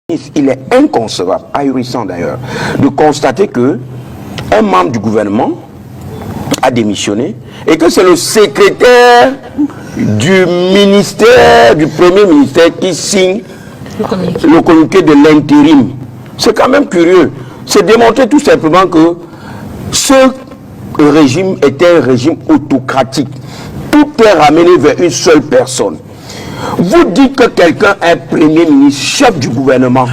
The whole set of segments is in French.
il est inconcevable, ahurissant d'ailleurs, de constater que un membre du gouvernement a démissionné et que c'est le secrétaire du ministère, du premier ministère qui signe le communiqué de l'intérim. C'est quand même curieux. C'est démontrer tout simplement que ce régime était un régime autocratique. Tout est ramené vers une seule personne. Vous dites que quelqu'un est premier ministre, chef du gouvernement,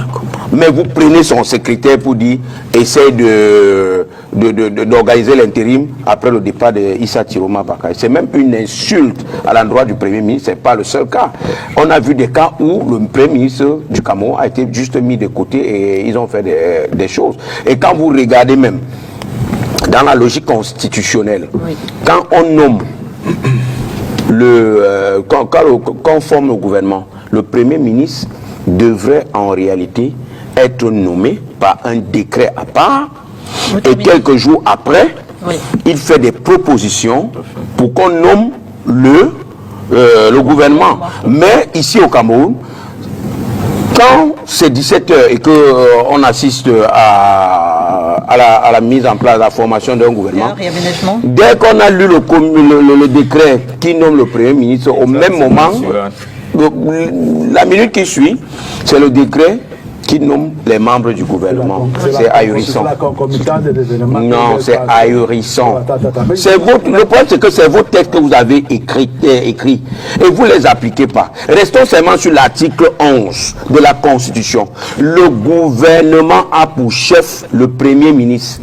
mais vous prenez son secrétaire pour dire essaye d'organiser l'intérim après le départ de Issa Tiroma Bakay. C'est même une insulte à l'endroit du premier ministre, ce n'est pas le seul cas. On a vu des cas où le premier ministre du Cameroun a été juste mis de côté et ils ont fait des choses. Et quand vous regardez même dans la logique constitutionnelle, quand on nomme quand on forme le gouvernement, le premier ministre devrait en réalité être nommé par un décret à part et quelques jours après, il fait des propositions pour qu'on nomme le gouvernement. Mais ici au Cameroun, quand c'est 17h et qu'on assiste à la mise en place, la formation d'un gouvernement, dès qu'on a lu le décret qui nomme le Premier ministre, au même moment, la minute qui suit, c'est le décret qui nomme les membres du gouvernement. C'est ahurissant. Non, c'est ahurissant. Le problème, c'est que c'est vos textes que vous avez écrits et vous ne les appliquez pas. Restons seulement sur l'article 11 de la Constitution. Le gouvernement a pour chef le Premier ministre.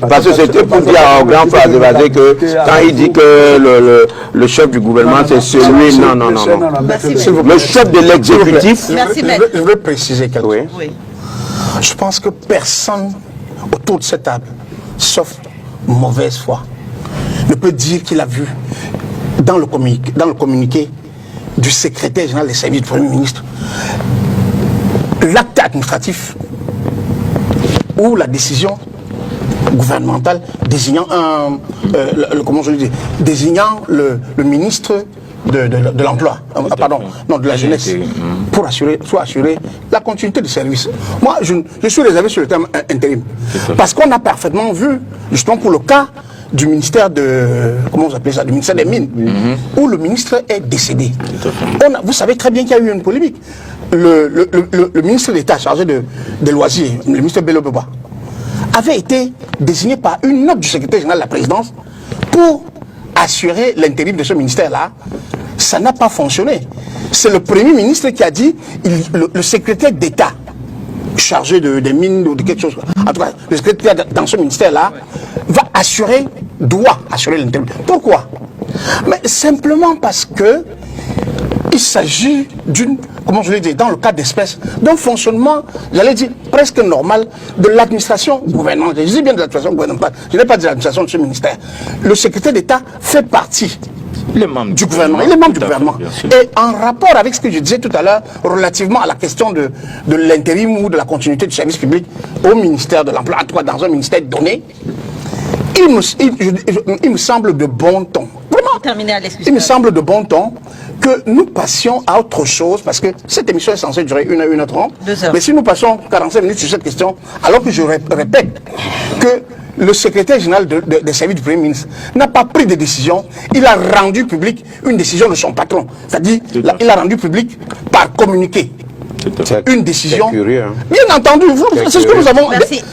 Parce que c'était pour dire au grand frère Zévazé que quand il dit que le chef du gouvernement c'est celui... Non. Le chef de l'exécutif... Je veux préciser quelque chose. Oui. Je pense que personne autour de cette table, sauf mauvaise foi, ne peut dire qu'il a vu dans le communiqué du secrétaire général des services du Premier ministre l'acte administratif ou la décision gouvernementale désignant le ministre de l'emploi, de la jeunesse, pour assurer la continuité du service. Moi, je suis réservé sur le terme intérim, parce qu'on a parfaitement vu, justement pour le cas du ministère du ministère des Mines, où le ministre est décédé. Vous savez très bien qu'il y a eu une polémique. Le ministre d'État chargé des loisirs, le ministre Bello Beba, avait été désigné par une note du secrétaire général de la présidence pour assurer l'intérim de ce ministère-là. Ça n'a pas fonctionné. C'est le Premier ministre qui a dit, le secrétaire d'État chargé des mines ou de quelque chose, en tout cas, le secrétaire dans ce ministère-là, doit assurer l'intérim. Pourquoi? Mais simplement parce que il s'agit dans le cas d'espèce, d'un fonctionnement, j'allais dire, presque normal de l'administration gouvernementale. Je dis bien de l'administration gouvernementale, je n'ai pas dit l'administration de ce ministère. Le secrétaire d'État fait partie du gouvernement. Il est membre du gouvernement. Et en rapport avec ce que je disais tout à l'heure, relativement à la question de l'intérim ou de la continuité du service public au ministère de l'Emploi, en tout cas dans un ministère donné, il me semble de bon ton. Il me semble de bon ton que nous passions à autre chose, parce que cette émission est censée durer 1h30. Mais si nous passons 45 minutes sur cette question, alors que je répète que le secrétaire général des services du Premier ministre n'a pas pris de décision, il a rendu public une décision de son patron. C'est-à-dire, il a rendu public par communiqué. Une décision. Curieux, hein. Bien entendu, c'est ce que nous avons.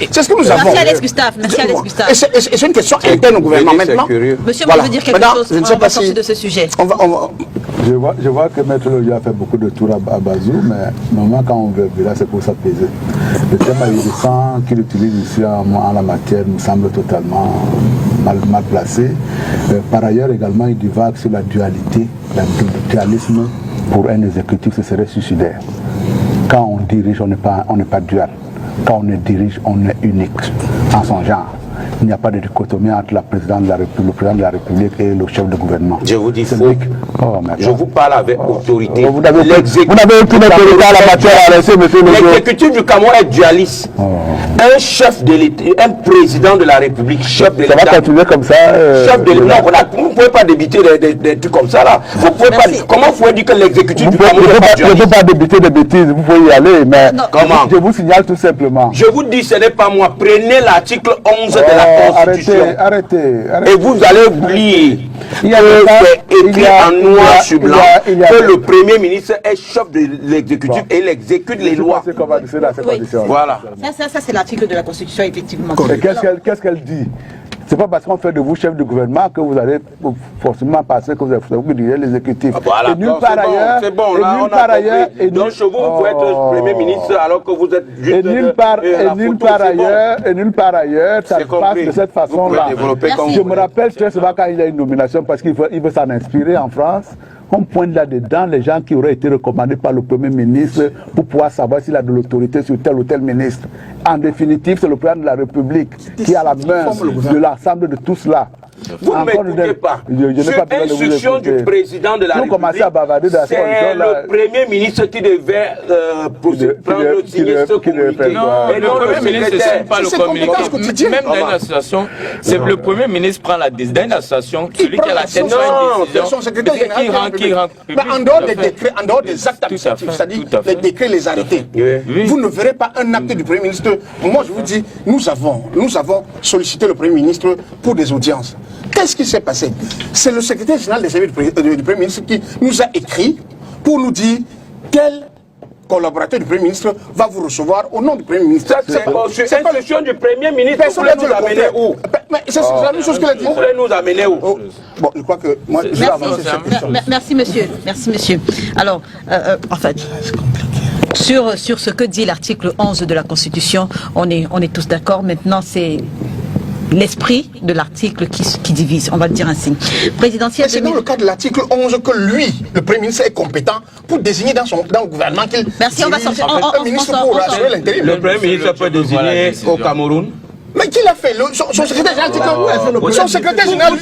C'est ce que nous avons. Merci Alex Gustave. Et c'est une question interne au gouvernement maintenant. Monsieur, vous voulez dire quelque chose? Je ne sais pas si de ce sujet. Je vois que Maître Loya a fait beaucoup de tours à Bazou, mais normalement quand on veut là, c'est pour s'apaiser. Le thème ahurissant qu'il utilise ici en la matière me semble totalement mal placé. Par ailleurs également, il divague sur la dualité. Le dualisme pour un exécutif, ce serait suicidaire. Quand on dirige, on n'est pas dual. Quand on dirige, on est unique en son genre. il n'y a pas de dichotomie entre le président de la République et le chef de gouvernement. Je vous dis faux. Je vous parle avec autorité. Vous n'avez aucune autorité à la matière, monsieur. L'exécutif du Cameroun est dualiste. Un chef de l'État, un président de la République, chef de l'État. Ça va continuer comme ça. Chef de l'État. Vous ne pouvez pas débiter des trucs comme ça là. Vous pouvez pas, comment vous pouvez dire que l'exécutif du Cameroun est pas dualiste? Je ne peux pas débiter des bêtises, vous pouvez y aller, mais comment? Je vous signale tout simplement. Je vous dis, ce n'est pas moi. Prenez l'article 11 de la Constitution. Arrêtez. Et vous allez oublier que c'est écrit en noir sur blanc que le Premier ministre est chef de l'exécutif et il exécute les lois. Voilà. Ça c'est l'article de la Constitution, effectivement. Et qu'est-ce qu'elle dit? C'est pas parce qu'on fait de vous chef de gouvernement que vous allez forcément passer que vous dirigez l'exécutif. Voilà, et nulle part ailleurs. C'est bon, là, on a compris. Donc, chez vous, vous pouvez être Premier ministre alors que vous êtes juste... Et nulle part ailleurs, ça se passe de cette façon-là. Je me rappelle très souvent quand il y a une nomination, parce qu'il veut s'en inspirer en France, on pointe là-dedans les gens qui auraient été recommandés par le Premier ministre pour pouvoir savoir s'il a de l'autorité sur tel ou tel ministre. En définitive, c'est le président de la République qui a la main de l'ensemble de tout cela. Vous ne m'écoutez pas. Sur instruction du président de la République, c'est le Premier ministre qui devait prendre signer ce communiqué. Non, le Premier ministre ne signe pas le communiqué. Même dans une association, c'est le Premier ministre prend la décision. Dans une association, celui qui a la tête de son secrétaire général qui rend en dehors des décrets, en dehors des actes administratifs, c'est-à-dire les décrets, les arrêtés, vous ne verrez pas un acte du Premier ministre. Moi, je vous dis, nous avons sollicité le Premier ministre pour des audiences. Qu'est-ce qui s'est passé? C'est le secrétaire général des services du Premier ministre qui nous a écrit pour nous dire tel collaborateur du Premier ministre va vous recevoir au nom du Premier ministre. C'est pas le choix du Premier ministre. Personne n'a dit nous amener où? C'est la même chose qu'il a dit. Vous voulez nous amener où? Bon, je crois que moi, je vais avancer cette question. Merci, monsieur. Merci, monsieur. Alors, en fait... Sur ce que dit l'article 11 de la Constitution, on est tous d'accord. Maintenant, c'est l'esprit de l'article qui divise, on va le dire ainsi. Présidentiel. C'est dans le cas de l'article 11 que lui, le Premier ministre, est compétent pour désigner dans le gouvernement qu'il... Merci, on va sortir. Un ministre pour assurer l'intérim. Le Premier ministre peut désigner au Cameroun. Mais qui l'a fait? Son secrétaire général dit que... Son secrétaire général...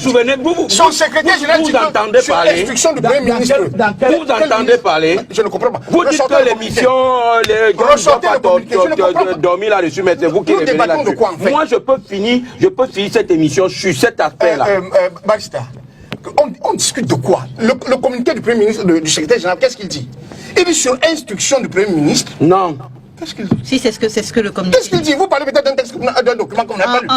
Son secrétaire général dit que... Sur l'instruction du Premier ministre... Vous entendez parler? Je ne comprends pas. Vous dites que l'émission... Ressortez le communiqué, je ne comprends pas. Dormi là-dessus, mais c'est vous qui revenez là-dessus. Moi, je peux finir cette émission sur cet aspect-là. Barista, on discute de quoi? Le communiqué du Premier ministre, du secrétaire général, qu'est-ce qu'il dit? Il dit sur instruction du Premier ministre... Non. Qu'est-ce qu'il dit? Si, c'est ce que le communiqué... Qu'est-ce qu'il dit? Vous parlez peut-être d'un document qu'on n'a pas lu.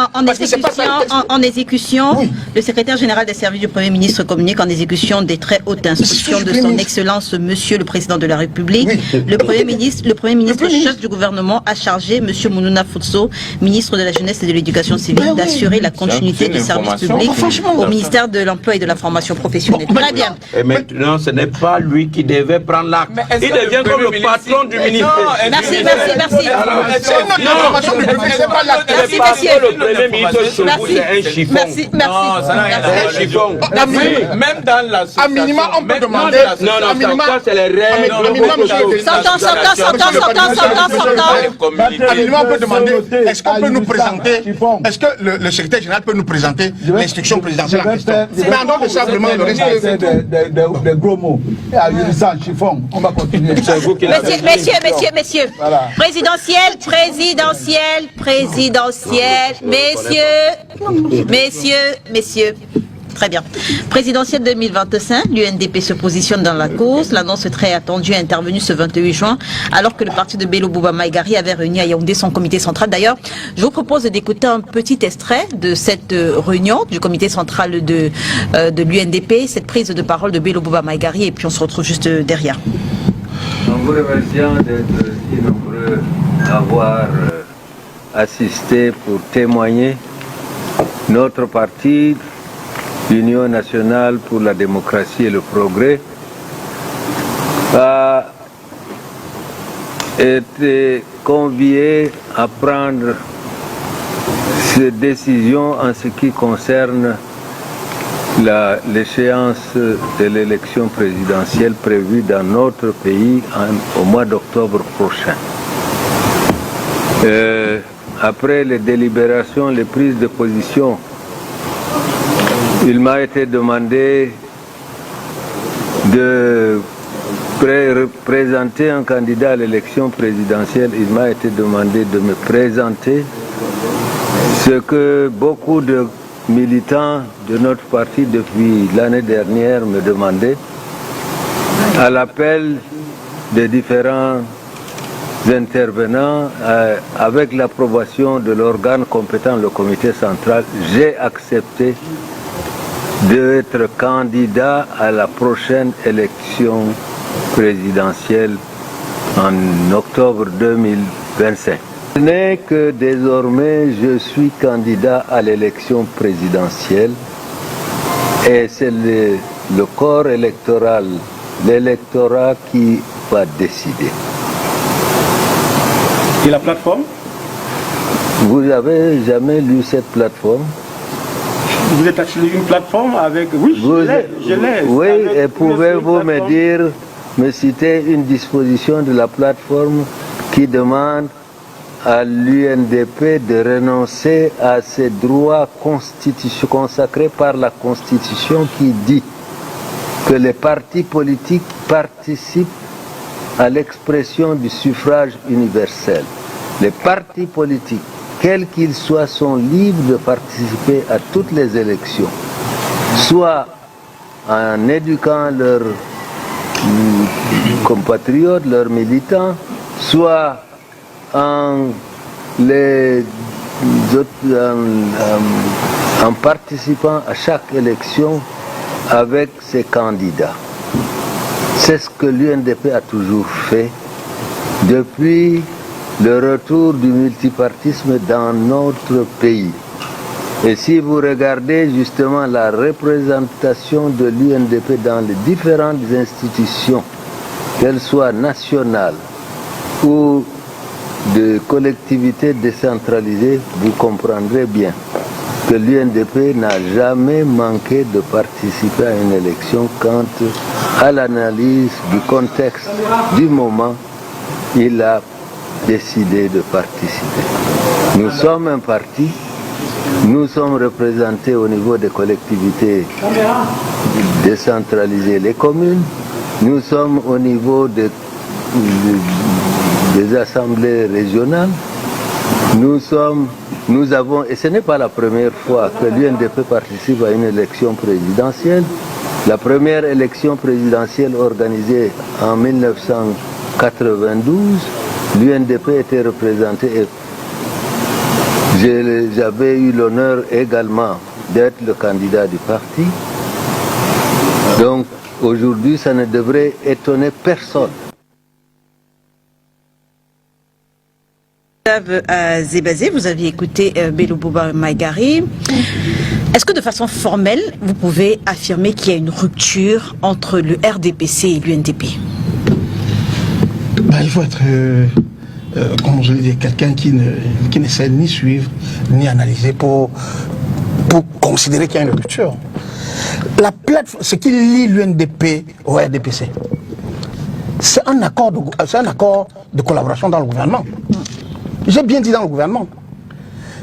En exécution, oui. Le secrétaire général des services du Premier ministre communique en exécution des très hautes instructions de son Excellence Monsieur le Président de la République. Oui. Le Premier ministre chef du gouvernement a chargé Monsieur Mounouna Foutso, ministre de la Jeunesse et de l'Éducation civique, d'assurer la continuité du service public au ministère de l'Emploi et de la Formation professionnelle. Très bien. Et maintenant, ce n'est pas lui qui devait prendre l'acte. Il devient comme le patron du ministère. Merci. C'est une information du public, c'est pas la... Merci, monsieur. Le Premier ministre, c'est un chiffon. Merci. Non, ça n'a rien à un chiffon. Même dans la... À minima, on peut demander... Non, ça c'est les règles. Sortons. À minima, on peut demander, est-ce qu'on peut nous présenter, est-ce que le secrétaire général peut nous présenter l'instruction présidentielle en question? Mais en dehors de ça, vraiment, le reste... Des gros mots. Sans chiffon, on va continuer. Messieurs. Voilà. Présidentielle, messieurs. Très bien. Présidentielle 2025, l'UNDP se positionne dans la course. L'annonce très attendue est intervenue ce 28 juin, alors que le parti de Bello Bouba Maïgari avait réuni à Yaoundé son comité central. D'ailleurs, je vous propose d'écouter un petit extrait de cette réunion du comité central de l'UNDP, cette prise de parole de Bello Bouba Maïgari, et puis on se retrouve juste derrière. En vous remerciant d'être si nombreux à avoir assisté pour témoigner, notre parti, l'Union nationale pour la démocratie et le progrès, a été convié à prendre ces décisions en ce qui concerne l'échéance de l'élection présidentielle prévue dans notre pays au mois d'octobre prochain. après les délibérations, les prises de position, il m'a été demandé de présenter un candidat à l'élection présidentielle. Il m'a été demandé de me présenter, ce que beaucoup de militants de notre parti depuis l'année dernière me demandaient. À l'appel des différents intervenants, avec l'approbation de l'organe compétent, le comité central, j'ai accepté d'être candidat à la prochaine élection présidentielle en octobre 2025. Ce n'est que désormais je suis candidat à l'élection présidentielle et c'est le corps électoral, l'électorat qui va décider. Et la plateforme? Vous n'avez jamais lu cette plateforme? Vous êtes acheté une plateforme avec... Oui, je l'ai. Oui, et pouvez-vous me citer une disposition de la plateforme qui demande à l'UNDP de renoncer à ses droits consacrés par la Constitution qui dit que les partis politiques participent à l'expression du suffrage universel. Les partis politiques, quels qu'ils soient, sont libres de participer à toutes les élections, soit en éduquant leurs compatriotes, leurs militants, soit en participant à chaque élection avec ses candidats. C'est ce que l'UNDP a toujours fait depuis le retour du multipartisme dans notre pays. Et si vous regardez justement la représentation de l'UNDP dans les différentes institutions, qu'elles soient nationales ou de collectivités décentralisées, vous comprendrez bien que l'UNDP n'a jamais manqué de participer à une élection quand, à l'analyse du contexte du moment, il a décidé de participer. Nous sommes un parti, nous sommes représentés au niveau des collectivités décentralisées, les communes, nous sommes au niveau des assemblées régionales, nous avons, et ce n'est pas la première fois que l'UNDP participe à une élection présidentielle. La première élection présidentielle organisée en 1992, l'UNDP était représentée et j'avais eu l'honneur également d'être le candidat du parti. Donc aujourd'hui, ça ne devrait étonner personne. Zébazé, vous avez écouté Bello Bouba Maïgari. Est-ce que de façon formelle, vous pouvez affirmer qu'il y a une rupture entre le RDPC et l'UNDP? Il faut être, comme je l'ai dit, quelqu'un qui ne sait ni suivre, ni analyser pour considérer qu'il y a une rupture. La plateforme, ce qui lie l'UNDP au RDPC, c'est un accord de collaboration dans le gouvernement. J'ai bien dit dans le gouvernement.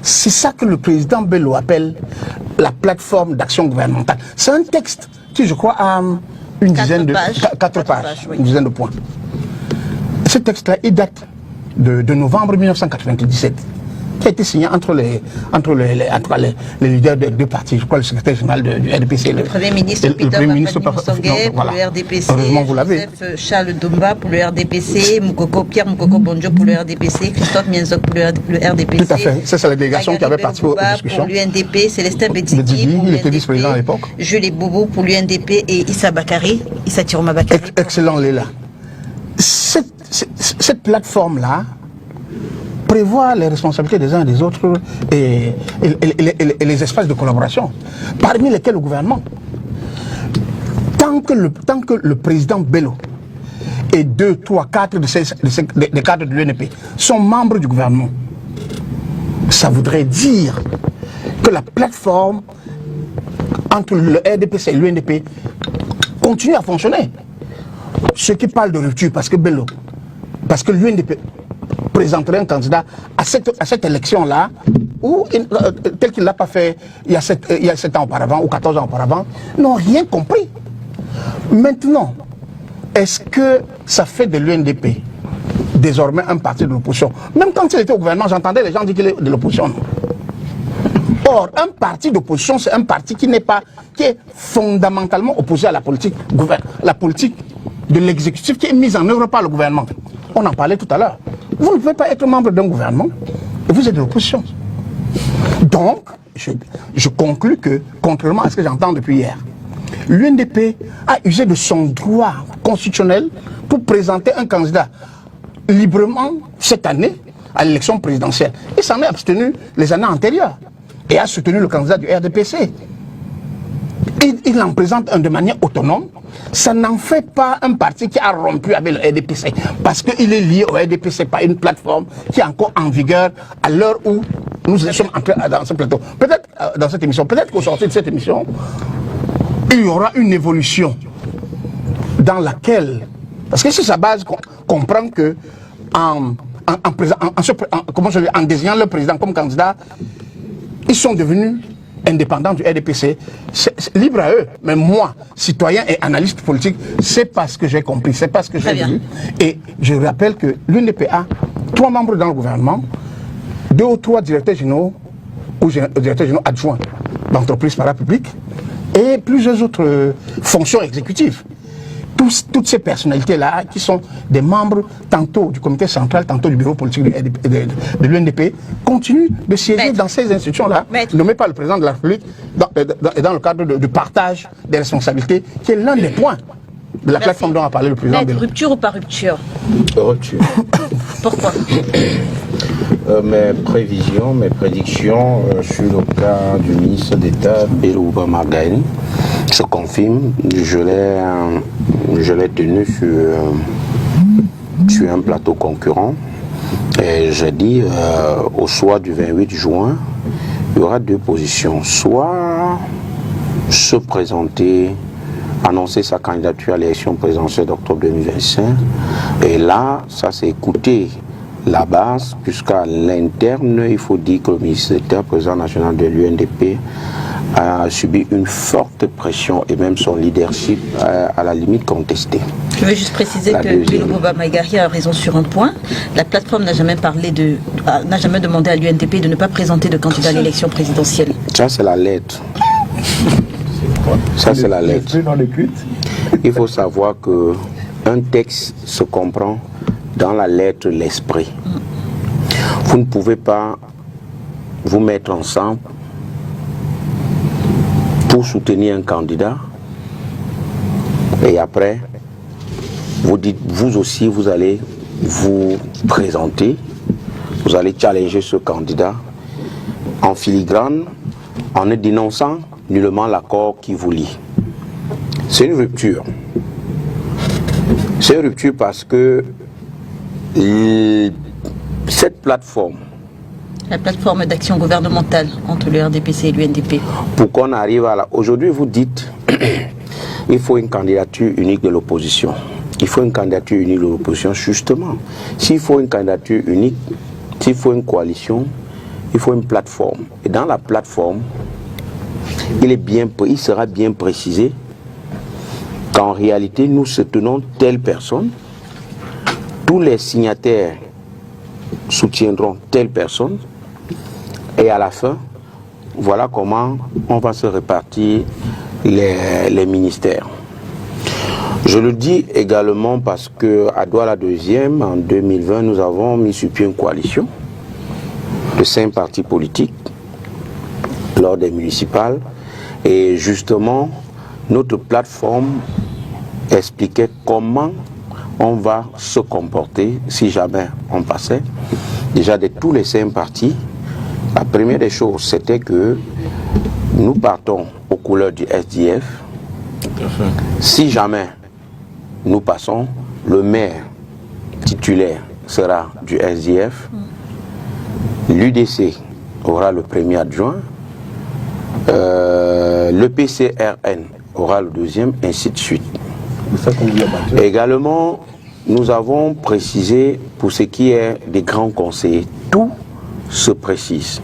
C'est ça que le président Bello appelle la plateforme d'action gouvernementale. C'est un texte qui, je crois, a une dizaine de pages, 4 pages, oui. Une dizaine de points. Ce texte-là, il date de novembre 1997, qui a été signé entre les leaders des deux partis. Je crois le secrétaire général du RDPC. Le Premier ministre Peter Moussongué pour le RDPC, Joseph Charles Domba pour le RDPC, Pierre Moukoko Bonjo pour le RDPC, Christophe Mienzok pour le RDPC. Tout à fait, c'est la délégation qui avait participé aux discussions. Pour l'UNDP, Célestin Bedidi pour il était vice-président à l'époque. Jules Boubou pour l'UNDP et Issa Bakari, Issa Tiroma Bakari. Excellent, Léla. Cette plateforme-là prévoit les responsabilités des uns et des autres et les espaces de collaboration, parmi lesquels le gouvernement. Tant que le président Bello et 2, 3, 4 des cadres de l'UNDP sont membres du gouvernement, ça voudrait dire que la plateforme entre le RDPC et l'UNDP continue à fonctionner. Ceux qui parlent de rupture, parce que l'UNDP présenterait un candidat à cette élection-là, ou tel qu'il ne l'a pas fait il y a 7 ans auparavant ou 14 ans auparavant, n'ont rien compris. Maintenant, est-ce que ça fait de l'UNDP désormais un parti de l'opposition? Même quand il était au gouvernement, j'entendais les gens dire qu'il est de l'opposition. Or, un parti d'opposition, c'est un parti qui est fondamentalement opposé à la politique de l'exécutif qui est mise en œuvre par le gouvernement. On en parlait tout à l'heure. Vous ne pouvez pas être membre d'un gouvernement et vous êtes de l'opposition. Donc, je conclus que, contrairement à ce que j'entends depuis hier, l'UNDP a usé de son droit constitutionnel pour présenter un candidat librement cette année à l'élection présidentielle. Il s'en est abstenu les années antérieures et a soutenu le candidat du RDPC. Il en présente un de manière autonome. Ça n'en fait pas un parti qui a rompu avec le RDPC parce qu'il est lié au RDPC par une plateforme qui est encore en vigueur à l'heure où nous sommes entrés dans ce plateau. Peut-être dans cette émission, peut-être qu'au sortir de cette émission, il y aura une évolution dans laquelle, parce que si sa base comprend que en désignant le président comme candidat, ils sont devenus indépendants du RDPC, c'est libre à eux. Mais moi, citoyen et analyste politique, c'est pas ce que j'ai compris, c'est pas ce que j'ai vu. Et je rappelle que l'UNDP a 3 membres dans le gouvernement, 2 ou 3 directeurs généraux ou directeurs généraux adjoints d'entreprises parapubliques et plusieurs autres fonctions exécutives. Toutes ces personnalités-là, qui sont des membres tantôt du comité central, tantôt du bureau politique de l'UNDP, continuent de siéger dans ces institutions-là, nommées par le président de la République, dans le cadre de partage des responsabilités, qui est l'un des points de la plateforme dont a parlé le président. Rupture ou pas rupture? Rupture. Pourquoi? Mes prévisions, mes prédictions sur le cas du ministre d'État Bello Bouba Maïgari se confirment. Je l'ai tenu sur un plateau concurrent et j'ai dit au soir du 28 juin, il y aura 2 positions. Soit se présenter, annoncer sa candidature à l'élection présidentielle d'octobre 2025 et là, ça c'est écouter la base, puisqu'à l'interne, il faut dire que le ministre d'État, président national de l'UNDP, a subi une forte pression et même son leadership à la limite contesté. Je veux juste préciser que Bello Bouba Maïgari a raison sur un point. La plateforme n'a jamais demandé à l'UNDP de ne pas présenter de candidat à l'élection présidentielle. Ça, c'est la lettre. Ça, c'est la lettre. Il faut savoir qu'un texte se comprend dans la lettre, l'esprit. Vous ne pouvez pas vous mettre ensemble pour soutenir un candidat et après vous dites vous aussi vous allez vous présenter, vous allez challenger ce candidat en filigrane en ne dénonçant nullement l'accord qui vous lie. C'est une rupture. C'est une rupture parce que cette plateforme, la plateforme d'action gouvernementale entre le RDPC et l'UNDP. Pour qu'on arrive à la... Aujourd'hui, vous dites il faut une candidature unique de l'opposition. Il faut une candidature unique de l'opposition, justement. S'il faut une candidature unique, s'il faut une coalition, il faut une plateforme. Et dans la plateforme, il sera bien précisé qu'en réalité, nous soutenons telle personne. Tous les signataires soutiendront telle personne et à la fin, voilà comment on va se répartir les ministères. Je le dis également parce qu'à Douala 2e, en 2020, nous avons mis sur pied une coalition de 5 partis politiques lors des municipales et justement, notre plateforme expliquait comment on va se comporter si jamais on passait. Déjà de tous les 5 partis, la première des choses, c'était que nous partons aux couleurs du SDF. Si jamais nous passons, le maire titulaire sera du SDF, l'UDC aura le premier adjoint, le PCRN aura le 2e, ainsi de suite. Également, nous avons précisé pour ce qui est des grands conseillers. Tout se précise.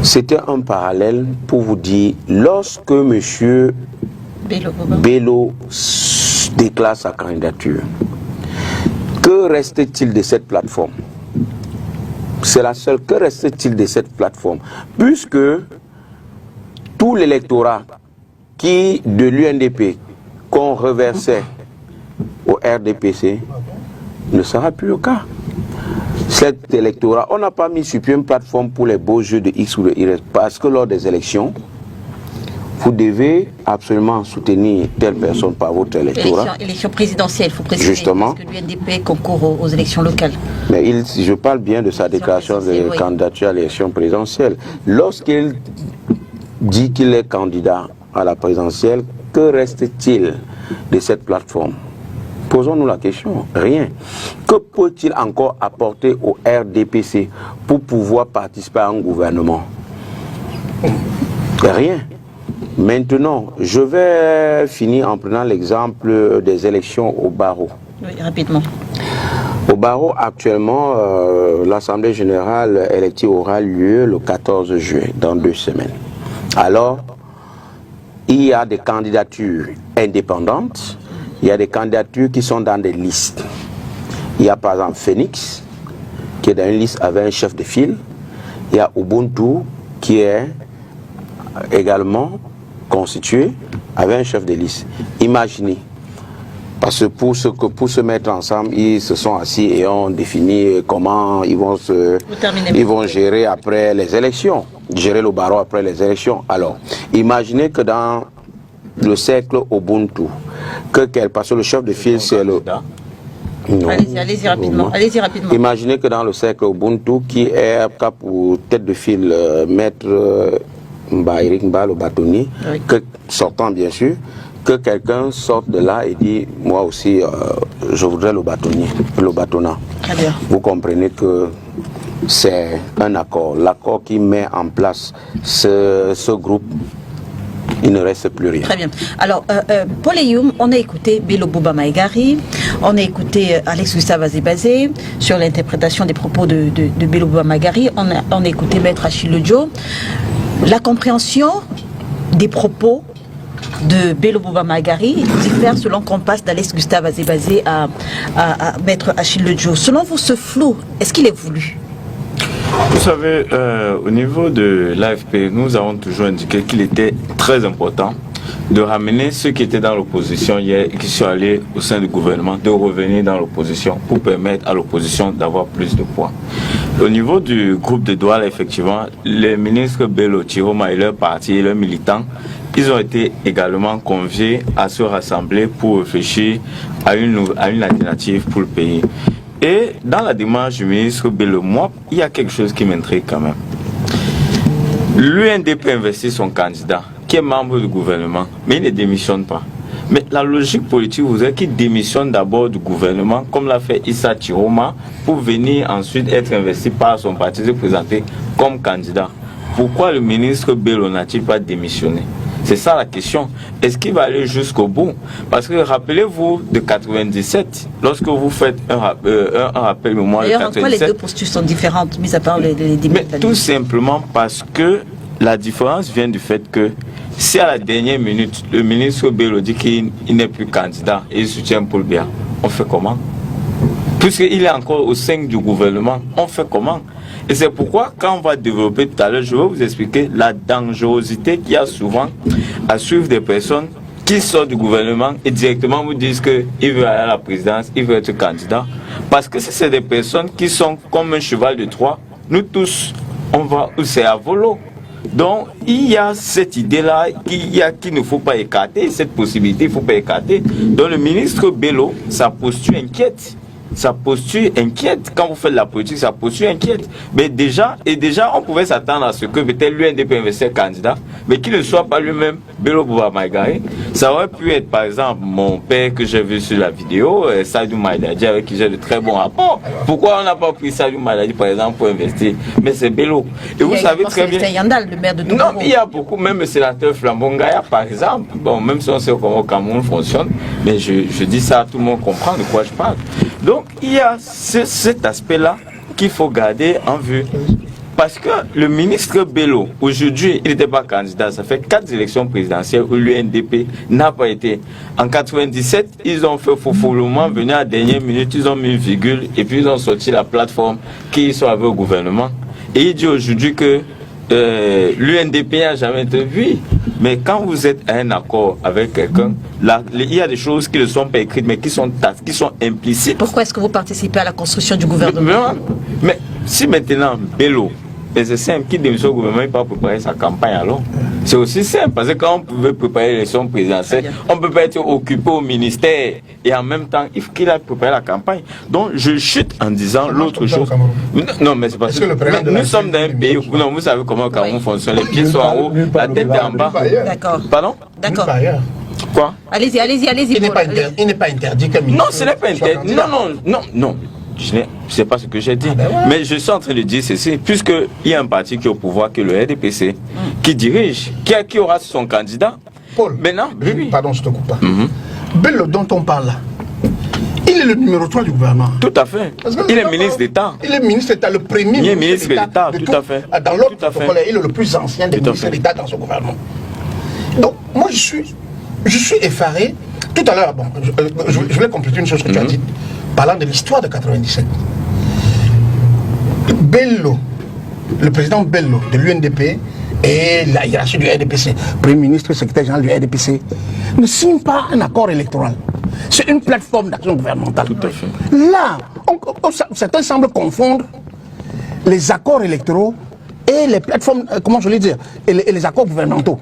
C'était un parallèle pour vous dire, lorsque M. Bello déclare sa candidature, que reste-t-il de cette plateforme? C'est la seule. Que reste-t-il de cette plateforme? Puisque tout l'électorat qui, de l'UNDP, qu'on reversait au RDPC, ne sera plus le cas. Cet électorat, on n'a pas mis sur pied une plateforme pour les beaux jeux de X ou de Y, parce que lors des élections, vous devez absolument soutenir telle personne par votre électorat. Élection présidentielle, il faut préciser. Justement. Parce que l'UNDP concourt aux élections locales. Mais je parle bien de sa déclaration de candidature à l'élection présidentielle. Lorsqu'il dit qu'il est candidat à la présidentielle, que reste-t-il de cette plateforme? Posons-nous la question. Rien. Que peut-il encore apporter au RDPC pour pouvoir participer à un gouvernement? Rien. Maintenant, je vais finir en prenant l'exemple des élections au barreau. Oui, rapidement. Au barreau, actuellement, l'Assemblée générale élective aura lieu le 14 juillet, dans 2 semaines. Alors, il y a des candidatures indépendantes, il y a des candidatures qui sont dans des listes. Il y a par exemple Phoenix, qui est dans une liste avec un chef de file. Il y a Ubuntu, qui est également constitué avec un chef de liste. Imaginez, parce que pour se mettre ensemble, ils se sont assis et ont défini comment ils vont gérer après les élections, gérer le barreau après les élections. Alors, imaginez que dans le cercle Ubuntu, parce que le chef de file, c'est le... Non. Allez-y rapidement. Imaginez que dans le cercle Ubuntu, qui est pour tête de file, maître Eric Mba, le bâtonnier, oui, sortant bien sûr, que quelqu'un sorte de là et dit, moi aussi, je voudrais le bâtonnat. Très bien. Vous comprenez que c'est un accord. L'accord qui met en place ce groupe, il ne reste plus rien. Très bien. Alors, Paul Eyoum, on a écouté Bello Bouba Maïgari, on a écouté Alex Gustave Azebazé sur l'interprétation des propos de Bello Bouba Maïgari, on a écouté Maître Achille Dio. La compréhension des propos de Bello Bouba Maïgari diffère selon qu'on passe d'Alex Gustave Azebazé à Maître Achille Dio. Selon vous, ce flou, est-ce qu'il est voulu? Vous savez, au niveau de l'AFP, nous avons toujours indiqué qu'il était très important de ramener ceux qui étaient dans l'opposition hier et qui sont allés au sein du gouvernement, de revenir dans l'opposition pour permettre à l'opposition d'avoir plus de poids. Au niveau du groupe de Douala, effectivement, les ministres Bello, Chiroma et leur parti et leurs militants, ils ont été également conviés à se rassembler pour réfléchir à une alternative pour le pays. Et dans la démarche du ministre Bello, moi, il y a quelque chose qui m'intrigue quand même. L'UNDP investit son candidat, qui est membre du gouvernement, mais il ne démissionne pas. Mais la logique politique voudrait qu'il démissionne d'abord du gouvernement, comme l'a fait Issa Chiroma, pour venir ensuite être investi par son parti, se présenter comme candidat. Pourquoi le ministre Bello n'a-t-il pas démissionné? C'est ça la question. Est-ce qu'il va aller jusqu'au bout? Parce que rappelez-vous de 97, lorsque vous faites un rappel mémoire de 97... D'ailleurs, pourquoi les deux postures sont différentes, mis à part les Mais tout simplement parce que la différence vient du fait que si à la dernière minute, le ministre Bello dit qu'il n'est plus candidat et il soutient Paul Biya, on fait comment? Puisqu'il est encore au sein du gouvernement, on fait comment? Et c'est pourquoi, quand on va développer tout à l'heure, je vais vous expliquer la dangerosité qu'il y a souvent à suivre des personnes qui sortent du gouvernement et directement vous disent qu'ils veulent aller à la présidence, ils veulent être candidat. Parce que c'est des personnes qui sont comme un cheval de Troie. Nous tous, on va, c'est à volo. Donc, il y a cette idée-là qu'il ne faut pas écarter, cette possibilité, il ne faut pas écarter. Donc, le ministre Bello, sa posture inquiète. sa posture inquiète. Quand vous faites la politique, sa posture inquiète. Mais déjà, on pouvait s'attendre à ce que peut-être l'UNDP investit candidat, mais qu'il ne soit pas lui-même Bello Bouba Maïgari. Ça aurait pu être, par exemple, mon père que j'ai vu sur la vidéo, Sadou Maïdadi, avec qui j'ai de très bons rapports. Pourquoi on n'a pas pris Sadou Maïdadi, par exemple, pour investir? Mais c'est Bello. Et vous savez très bien. Yandal, le maire de Toubaro. Non, il y a beaucoup, même le sénateur Flambongaya, par exemple. Bon, même si on sait comment au Cameroun fonctionne, mais je dis ça, tout le monde comprend de quoi je parle. Donc, il y a cet aspect-là qu'il faut garder en vue. Parce que le ministre Bello, aujourd'hui, il n'était pas candidat. Ça fait 4 élections présidentielles où l'UNDP n'a pas été. En 97, ils ont fait faux-foulement, venu à la dernière minute, ils ont mis une virgule et puis ils ont sorti la plateforme qui sont avec au gouvernement. Et il dit aujourd'hui que l'UNDP n'a jamais été vu. Mais quand vous êtes à un accord avec quelqu'un, il y a des choses qui ne sont pas écrites, mais qui sont implicites. Pourquoi est-ce que vous participez à la construction du gouvernement? Mais si maintenant, Bello, c'est simple, qui démissionne au gouvernement, il ne peut pas préparer sa campagne alors. C'est aussi simple, parce que quand on pouvait préparer l'élection présidentielle, on ne peut pas être occupé au ministère et en même temps, il faut qu'il aille préparer la campagne. Donc, je chute en disant l'autre chose. Non, mais c'est parce que nous sommes dans un pays où, non, vous savez comment le Cameroun fonctionne, les pieds sont en haut, la tête est en bas. D'accord. Pardon? D'accord. Quoi? Allez-y. Il n'est pas interdit comme non, ce n'est pas interdit. Non. Je ne sais pas ce que j'ai dit. Mais je suis en train de dire ceci, puisqu'il y a un parti qui est au pouvoir, qui est le RDPC, qui dirige, qui aura son candidat. Paul, maintenant, pardon, je ne te coupe pas. Bello dont on parle là, il est le numéro 3 du gouvernement. Tout à fait. Il est ministre d'État. Il est ministre d'État, le premier ministre d'État. Tout à fait. Dans l'autre protocole, il est le plus ancien des ministres d'État dans son gouvernement. Donc, moi, je suis effaré. Tout à l'heure, bon, je voulais compléter une chose que tu as dit, parlant de l'histoire de 97. Bello, le président Bello de l'UNDP et la hiérarchie du RDPC, Premier ministre, secrétaire général du RDPC, ne signent pas un accord électoral. C'est une plateforme d'action gouvernementale. Tout à fait. Là, certains semblent confondre les accords électoraux et les plateformes, comment je vais dire, et les accords gouvernementaux.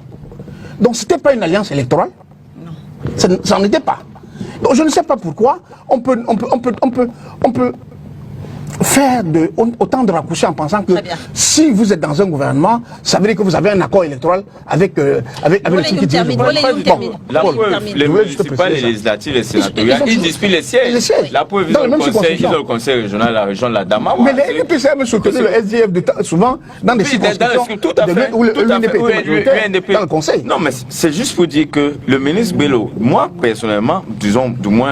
Donc, ce n'était pas une alliance électorale. Non. Ça n'en était pas. Donc, je ne sais pas pourquoi on peut faire autant de raccourcis en pensant que si vous êtes dans un gouvernement, ça veut dire que vous avez un accord électoral avec le truc qui dirige. La preuve, les municipales, les législatives, les sénatoriales, ils disputent les sièges. La preuve, ils ont le conseil régional, la région de la Damawa. Mais les NDPC ont soutenu le SDF souvent dans des circonscriptions où l'UNDP était dans le conseil. Non, mais c'est juste pour dire que le ministre Bello, moi personnellement, disons du moins